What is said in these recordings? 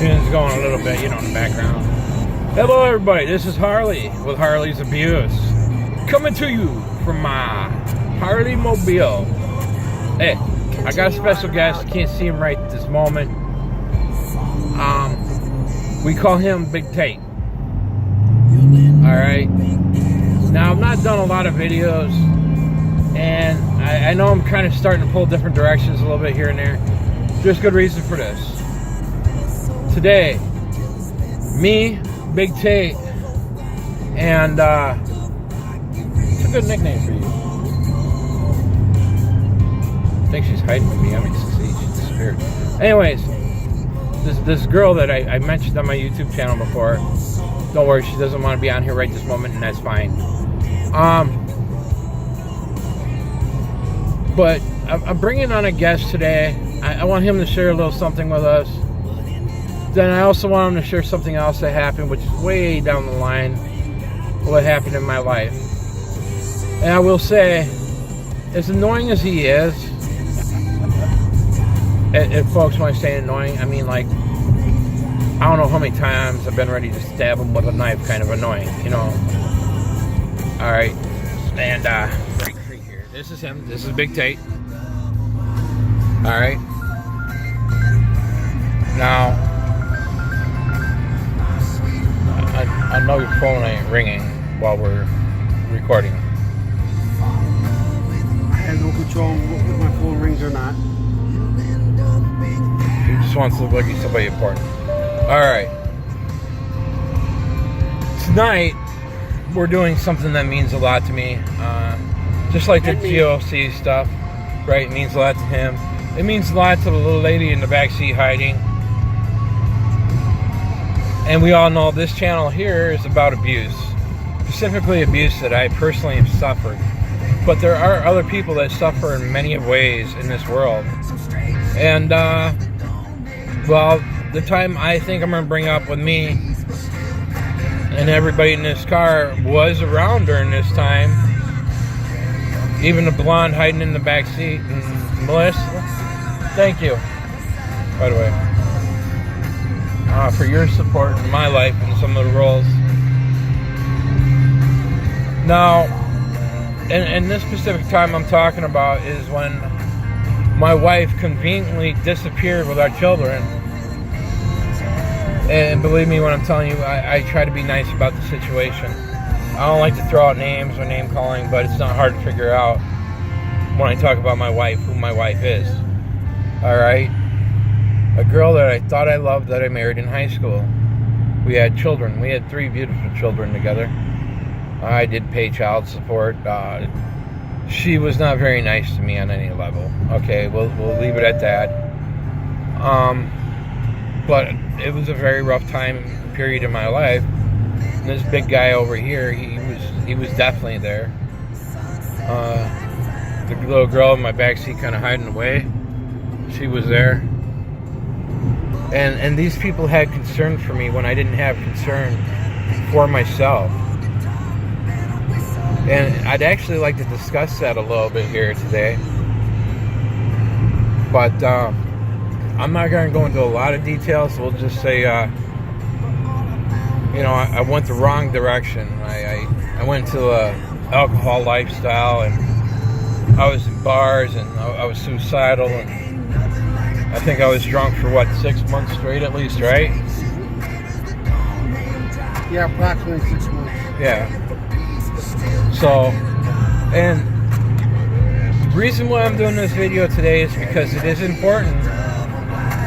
tune's going a little bit, in the background. Hello, everybody. This is Harley with Harley's Abuse, coming to you from my Harley Mobile. Hey, I got a special guest. Can't see him right this moment. We call him Big Tate. All right. Now, I've not done a lot of videos, and I know I'm kind of starting to pull different directions a little bit here and there. There's good reason for this. Today, me, Big Tate, and it's a good nickname for you. I think she's hiding from me. I mean, she disappeared. Anyways, this girl that I mentioned on my YouTube channel before, don't worry, she doesn't want to be on here right this moment, and that's fine. But I'm bringing on a guest today. I want him to share a little something with us. Then I also want him to share something else that happened, which is way down the line, what happened in my life. And I will say, as annoying as he is, if folks want to say annoying, I mean, like, I don't know how many times I've been ready to stab him with a knife, kind of annoying, All right, and break free here. This is him. This is Big Tate. All right. Now, I know your phone ain't ringing while we're recording. I have no control if my phone rings or not. He just wants to look like he's somebody important. Alright. Tonight, we're doing something that means a lot to me. Just like the GOC stuff, right? It means a lot to him. It means a lot to the little lady in the backseat hiding. And we all know this channel here is about abuse. Specifically abuse that I personally have suffered. But there are other people that suffer in many ways in this world. And, well, the time I think I'm going to bring up with me and everybody in this car was around during this time. Even the blonde hiding in the back seat. And Melissa, thank you, by the way, for your support in my life and some of the roles. Now, and this specific time I'm talking about is when my wife conveniently disappeared with our children. And believe me when I'm telling you, I try to be nice about the situation. I don't like to throw out names or name calling, but it's not hard to figure out when I talk about my wife, who my wife is. Alright? A girl that I thought I loved, that I married in high school. We had children. We had 3 beautiful children together. I did pay child support. She was not very nice to me on any level. Okay, we'll leave it at that. But it was a very rough time period in my life. And this big guy over here, he was definitely there. The little girl in my backseat kind of hiding away, she was there. And these people had concern for me when I didn't have concern for myself. And I'd actually like to discuss that a little bit here today. But I'm not going to go into a lot of details. We'll just say, I went the wrong direction. I went to an alcohol lifestyle, and I was in bars, and I was suicidal, and I think I was drunk for, 6 months straight at least, right? Yeah, approximately 6 months. Yeah. So, and the reason why I'm doing this video today is because it is important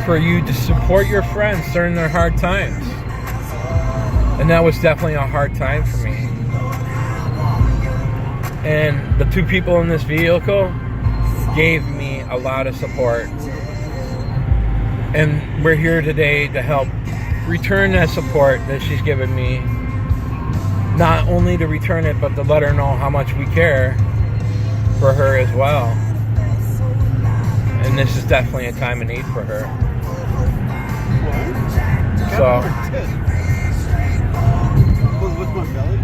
for you to support your friends during their hard times. And that was definitely a hard time for me. And the 2 people in this vehicle gave me a lot of support. And we're here today to help return that support that she's given me. Not only to return it, but to let her know how much we care for her as well. And this is definitely a time of need for her. So, with my belly?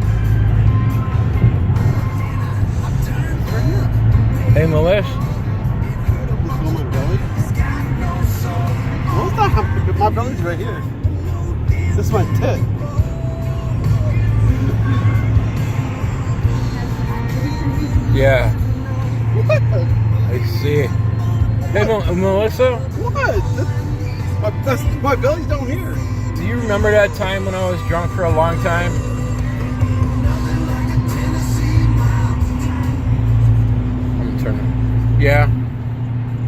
hey, Melissa. My belly's right here. This is my tit. Yeah, What? I see. Hey, Melissa, What? My belly's down here. do you remember that time when I was drunk for a long time? I'm turning. Yeah.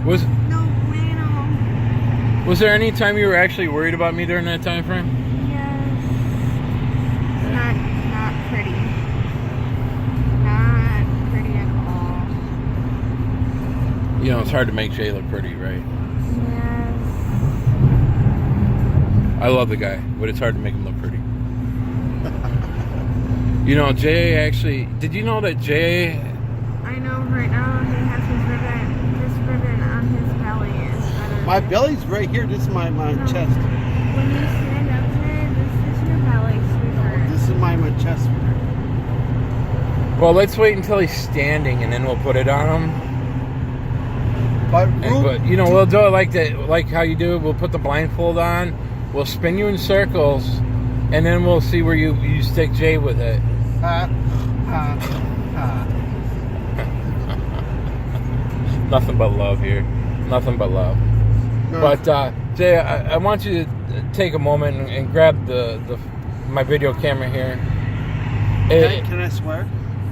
Was No, bueno. Was there any time you were actually worried about me during that time frame? Yes. Not pretty. Not pretty at all. You know, it's hard to make Jay look pretty, right? Yes. I love the guy, but it's hard to make him look pretty. You know, Jay actually... Did you know that Jay... I know right now he has this ribbon on his belly instead of... My belly's right here. This is my chest. When you stand up today, this is your belly, sweetheart. This is my chest. Well, let's wait until he's standing, and then we'll put it on him. But you know, we'll do it like how you do it. We'll put the blindfold on. We'll spin you in circles, and then we'll see where you stick Jay with it. Nothing but love here. Nothing but love. No. But Jay, I want you to take a moment and grab my video camera here. Can I swear?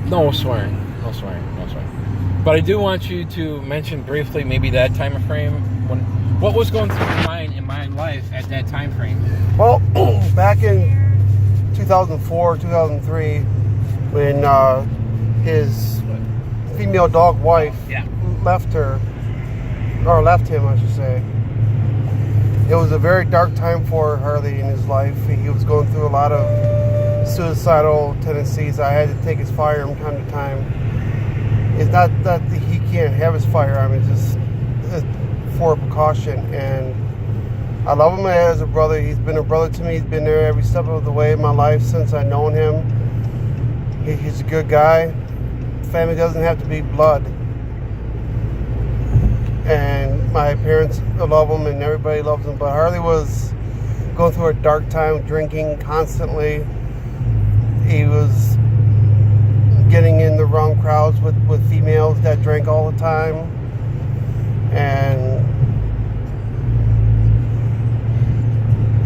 No swearing. No swearing. No swearing. But I do want you to mention briefly maybe that time frame what was going through your mind in my life at that time frame. Well, back in 2004, 2003, when his female dog wife left him, I should say. It was a very dark time for Harley in his life. He was going through a lot of suicidal tendencies. I had to take his firearm time to time. It's not that he can't have his firearm, it's just for precaution. And I love him as a brother. He's been a brother to me. He's been there every step of the way in my life since I've known him. He's a good guy. Family doesn't have to be blood. And my parents love him and everybody loves him. But Harley was going through a dark time, drinking constantly. He was getting in the wrong crowds with females that drank all the time. And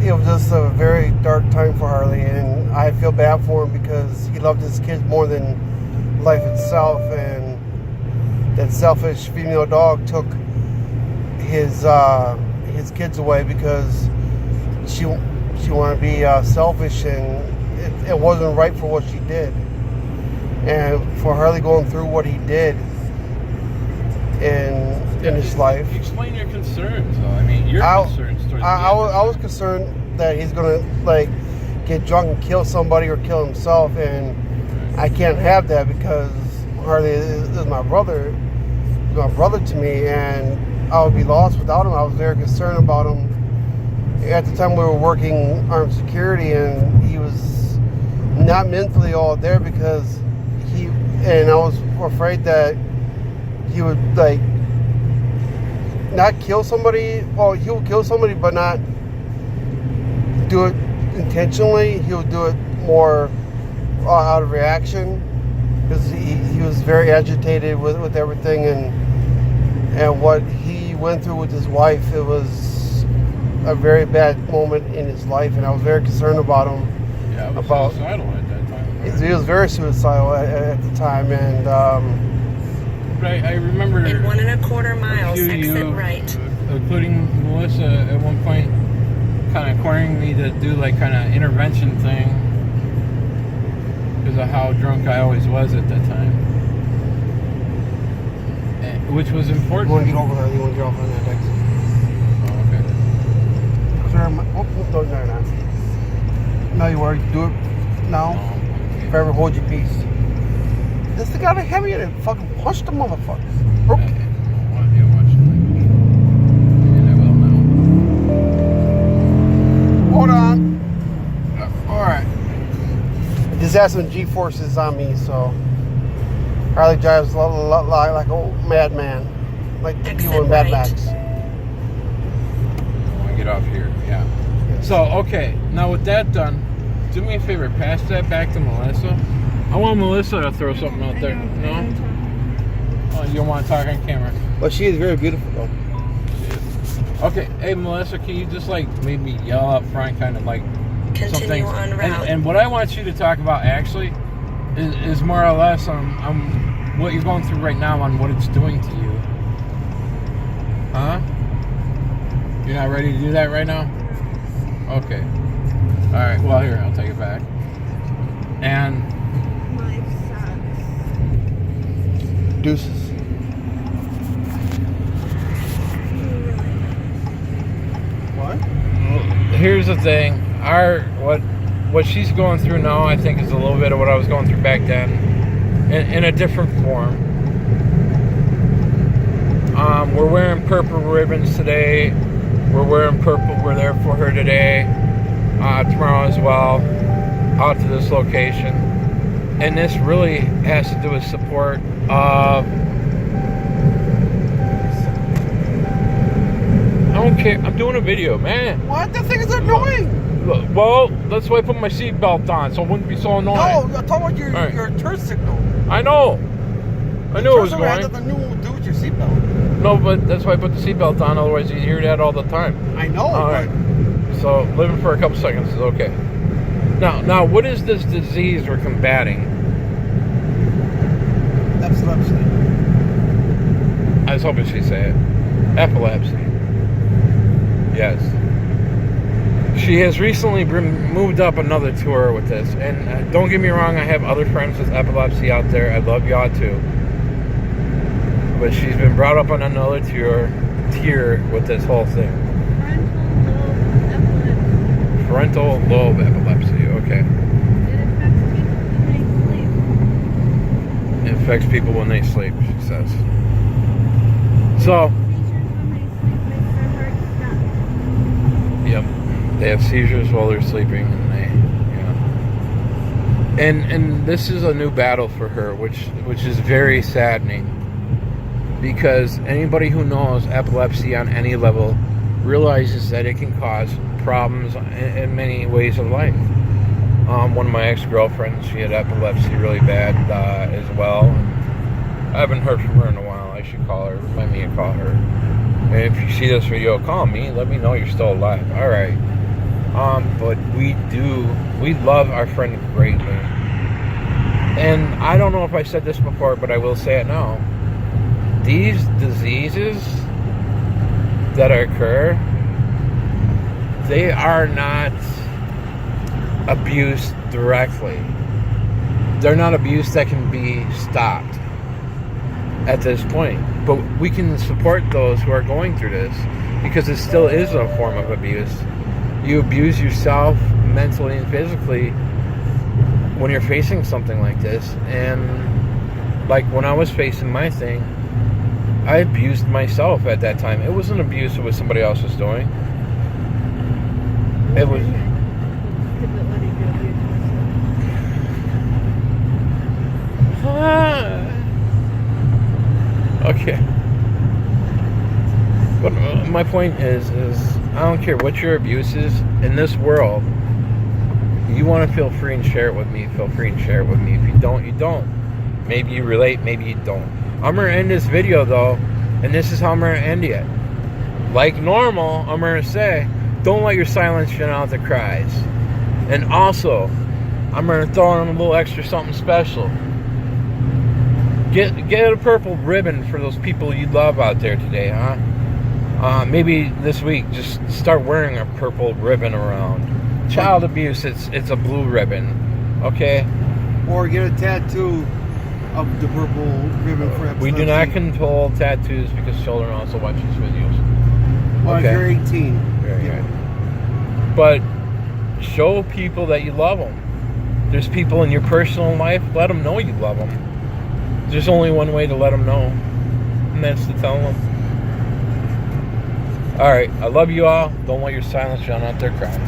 it was just a very dark time for Harley. And I feel bad for him because he loved his kids more than life itself. And that selfish female dog took his kids away because she wanted to be selfish, and it wasn't right for what she did. And for Harley going through what he did in his life, Explain your concerns, though. I mean, your concerns towards I was concerned that he's gonna get drunk and kill somebody or kill himself, and I can't have that because Harley is my brother. He's my brother to me, and I would be lost without him. I was very concerned about him. At the time we were working armed security, and he was not mentally all there because I was afraid that he would not kill somebody. Well, he will kill somebody, but not do it intentionally. He would do it more out of reaction because he was very agitated with everything, and what he went through with his wife. It was a very bad moment in his life, and I was very concerned about him. Yeah, he was suicidal at that time. He was very suicidal at the time, and I remember in 1 1/4 miles, exit right. Including Melissa at one point kind of cornering me to do kind of intervention thing because of how drunk I always was at that time, which was important. You want to get over there? You want to get off on that exit? Oh, okay. No, you are. Do it now. Forever hold your peace. This the guy that heavy and fucking punched the motherfucker. Yeah, watch it. And I will now. Hold on. Alright. Just had some G-forces on me, so Harley drives a lot like an old madman. Like the people in Mad Max. I want to get off here. Yeah. So, okay, now with that done, do me a favor, pass that back to Melissa. I want Melissa to throw something out there. No? Oh, you don't want to talk on camera? But she is very beautiful, though. Okay, hey Melissa, can you just like maybe yell up front, kind of like Continue something? on route. And what I want you to talk about actually is more or less what you're going through right now, on what it's doing to you. Huh? You're not ready to do that right now? Okay. All right. Well, here, I'll take it back. And Life sucks. Deuces. What? here's the thing. What she's going through now, I think, is a little bit of what I was going through back then, in a different form. We're wearing purple ribbons today. We're wearing purple. We're there for her today. Tomorrow as well, out to this location. And this really has to do with support of... I don't care. I'm doing a video, man. What? That thing is annoying. Well, that's why I put my seatbelt on, so it wouldn't be so annoying. No, I'm talking about your, Right. your turn signal. I know. I knew it was Had going. nothing to do with your seatbelt. No, but that's why I put the seatbelt on. Otherwise, you hear that all the time. I know. All but right. So living for a couple seconds is okay. Now, what is this disease we're combating? Epilepsy. I was hoping she'd say it. Epilepsy. Yes. She has recently moved up another tour with this. And don't get me wrong, I have other friends with epilepsy out there. I love y'all too. But she's been brought up on another tier with this whole thing. Frontal lobe epilepsy. Okay. It affects people when they sleep, she says. So, yep, they have seizures while they're sleeping, and and this is a new battle for her, which is very saddening, because anybody who knows epilepsy on any level realizes that it can cause problems in many ways of life. One of my ex-girlfriends, she had epilepsy really bad as well. I haven't heard from her in a while. I should call her. Remind me to call her. And if you see this video, call me. Let me know you're still alive. All right. But we love our friend greatly. And I don't know if I said this before, but I will say it now. These diseases that occur, they are not abuse directly. They're not abuse that can be stopped at this point. But we can support those who are going through this, because it still is a form of abuse. You abuse yourself mentally and physically when you're facing something like this. And like when I was facing my thing, I abused myself at that time. It wasn't abuse, it was somebody else was doing. It was... Okay. But my point is I don't care what your abuse is in this world. You want to feel free and share it with me, feel free and share it with me. If you don't, you don't. Maybe you relate, maybe you don't. I'm going to end this video though, and this is how I'm going to end it. Like normal, I'm going to say, don't let your silence shut out the cries. And also, I'm going to throw in a little extra something special. Get a purple ribbon for those people you love out there today, huh? Maybe this week, just start wearing a purple ribbon around. Child abuse, it's a blue ribbon, okay? Or get a tattoo of the purple ribbon for epilepsy. We do not condone tattoos because children also watch these videos. Well, Okay. if you're 18. Very yeah. good. But show people that you love them. There's people in your personal life, let them know you love them. There's only one way to let them know, and that's to tell them. All right, I love you all. Don't let your silence drown out their cries.